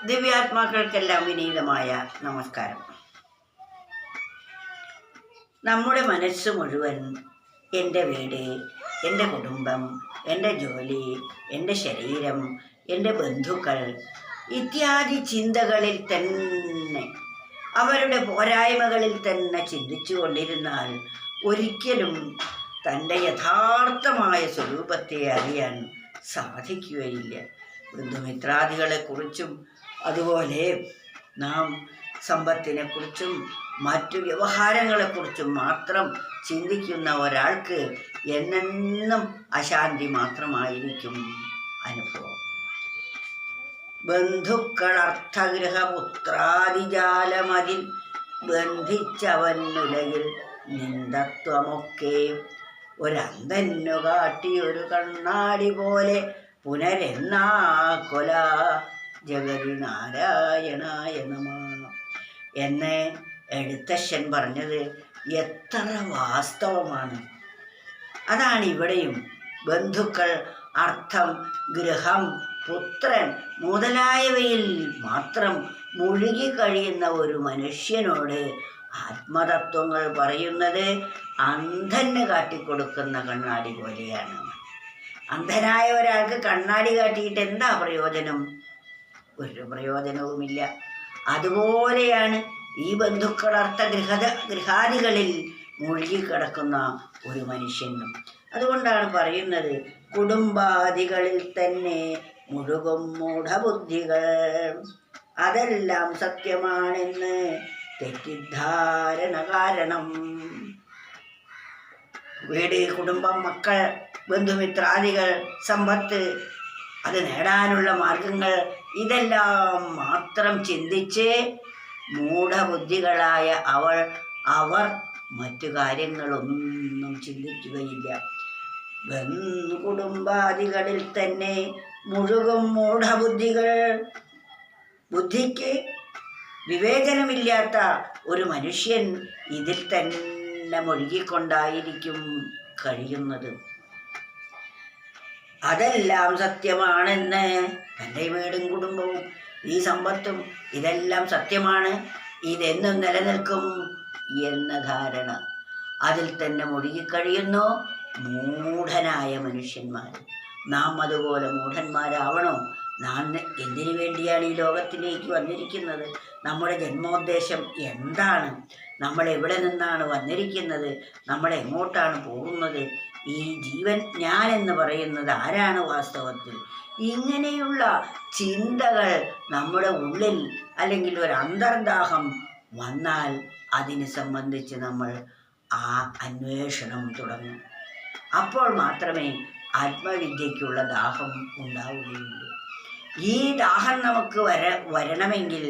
ദിവ്യാത്മാക്കൾക്കെല്ലാം വിനീതമായ നമസ്കാരം. നമ്മുടെ മനസ്സ് മുഴുവൻ എൻ്റെ വീട്, എൻ്റെ കുടുംബം, എൻ്റെ ജോലി, എൻ്റെ ശരീരം, എൻ്റെ ബന്ധുക്കൾ ഇത്യാദി ചിന്തകളിൽ തന്നെ, അവരുടെ പോരായ്മകളിൽ തന്നെ ചിന്തിച്ചു കൊണ്ടിരുന്നാൽ ഒരിക്കലും തൻ്റെ യഥാർത്ഥമായ സ്വരൂപത്തെ അറിയാൻ സാധിക്കുകയില്ല. ബന്ധുമിത്രാദികളെക്കുറിച്ചും അതുപോലെ നാം സമ്പത്തിനെക്കുറിച്ചും മറ്റു വ്യവഹാരങ്ങളെക്കുറിച്ചും മാത്രം ചിന്തിക്കുന്ന ഒരാൾക്ക് എന്നെന്നും അശാന്തി മാത്രമായിരിക്കും അനുഭവം. ബന്ധുക്കളർത്ഥഗൃഹപുത്രാദിജാലമതിൽ ബന്ധിച്ചവനുലകിൽ നിന്ദത്വമൊക്കെ ഒരന്തന്നു കാട്ടിയൊരു കണ്ണാടി പോലെ പുനരെന്നാ കൊല ജഗതി നാരായണായ നമ എന്ന് എഴുത്തച്ഛൻ പറഞ്ഞത് എത്ര വാസ്തവമാണ്. അതാണ് ഇവിടെയും. ബന്ധുക്കൾ, അർത്ഥം, ഗൃഹം, പുത്രൻ മുതലായവയിൽ മാത്രം മുഴുകി കഴിയുന്ന ഒരു മനുഷ്യനോട് ആത്മതത്വങ്ങൾ പറയുന്നത് അന്ധന് കാട്ടിക്കൊടുക്കുന്ന കണ്ണാടി പോലെയാണ്. അന്ധനായ ഒരാൾക്ക് കണ്ണാടി കാട്ടിയിട്ട് എന്താ പ്രയോജനം? ഒരു പ്രയോജനവുമില്ല. അതുപോലെയാണ് ഈ ബന്ധുക്കളർത്ഥ ഗൃഹാദികളിൽ മുഴുകിക്കിടക്കുന്ന ഒരു മനുഷ്യനും. അതുകൊണ്ടാണ് പറയുന്നത്, കുടുംബാദികളിൽ തന്നെ മുഴുകും മൂഢബുദ്ധികൾ, അതെല്ലാം സത്യമാണെന്ന് തെറ്റിദ്ധാരണ കാരണം. വീട്, കുടുംബം, മക്കൾ, ബന്ധുമിത്രാദികൾ, സമ്പത്ത്, അത് നേടാനുള്ള മാർഗങ്ങൾ, ഇതെല്ലാം മാത്രം ചിന്തിച്ച് മൂഢബുദ്ധികളായ അവർ മറ്റു കാര്യങ്ങളൊന്നും ചിന്തിക്കുകയില്ല. കുടുംബാദികളിൽ തന്നെ മുഴുകും മൂഢബുദ്ധികൾ. ബുദ്ധിക്ക് വിവേചനമില്ലാത്ത ഒരു മനുഷ്യൻ ഇതിൽ തന്നെ മുഴുകിക്കൊണ്ടായിരിക്കും കഴിയുന്നത്. അതെല്ലാം സത്യമാണെന്ന്, തൻ്റെ വീടും കുടുംബവും ഈ സമ്പത്തും ഇതെല്ലാം സത്യമാണ്, ഇതെന്നും നിലനിൽക്കും എന്ന ധാരണ, അതിൽ തന്നെ മുഴുകിക്കഴിയുന്നു മൂഢനായ മനുഷ്യന്മാർ. നാം അതുപോലെ മൂഢന്മാരാവണോ? നാം എന്തിനു വേണ്ടിയാണ് ഈ ലോകത്തിലേക്ക് വന്നിരിക്കുന്നത്? നമ്മുടെ ജന്മോദ്ദേശം എന്താണ്? നമ്മൾ എവിടെ നിന്നാണ് വന്നിരിക്കുന്നത്? നമ്മൾ എങ്ങോട്ടാണ് പോകുന്നത്? ഈ ജീവൻ, ഞാൻ എന്ന് പറയുന്നത് ആരാണ് വാസ്തവത്തിൽ? ഇങ്ങനെയുള്ള ചിന്തകൾ നമ്മുടെ ഉള്ളിൽ, അല്ലെങ്കിൽ ഒരു അന്തർദാഹം വന്നാൽ അതിനെ സംബന്ധിച്ച് നമ്മൾ ആ അന്വേഷണം തുടങ്ങും. അപ്പോൾ മാത്രമേ ആത്മവിദ്യയ്ക്കുള്ള ദാഹം ഉണ്ടാവുകയുള്ളൂ. ഈ ദാഹം നമുക്ക് വരണമെങ്കിൽ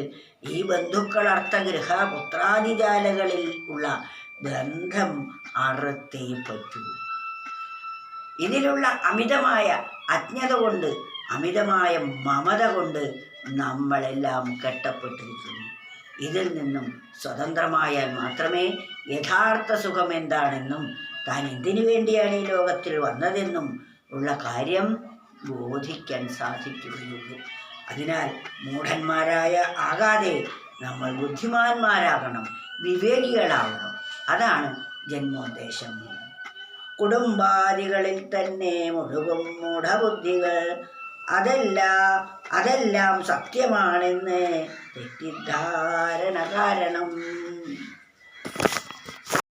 ഈ ബന്ധുക്കൾ, അർത്ഥഗൃഹ പുത്രാദിജാലകളിൽ ഉള്ള ബന്ധം അറുത്തേ പറ്റൂ. ഇതിലുള്ള അമിതമായ അജ്ഞത കൊണ്ട്, അമിതമായ മമത കൊണ്ട് നമ്മളെല്ലാം കെട്ടപ്പെട്ടിരിക്കുന്നു. ഇതിൽ നിന്നും സ്വതന്ത്രമായാൽ മാത്രമേ യഥാർത്ഥ സുഖം എന്താണെന്നും താൻ എന്തിനു വേണ്ടിയാണ് ഈ ലോകത്തിൽ വന്നതെന്നും ഉള്ള കാര്യം ബോധിക്കാൻ സാധിക്കുകയുള്ളൂ. അതിനാൽ മൂഢന്മാരായ ആകാതെ നമ്മൾ ബുദ്ധിമാന്മാരാകണം, വിവേകികളാവണം. അതാണ് ജന്മോദ്ദേശം. കുടുംബാദികളിൽ തന്നെ മുഴുകും മൂഢബുദ്ധികൾ, അതെല്ലാം സത്യമാണെന്ന് തെറ്റിദ്ധാരണ കാരണം.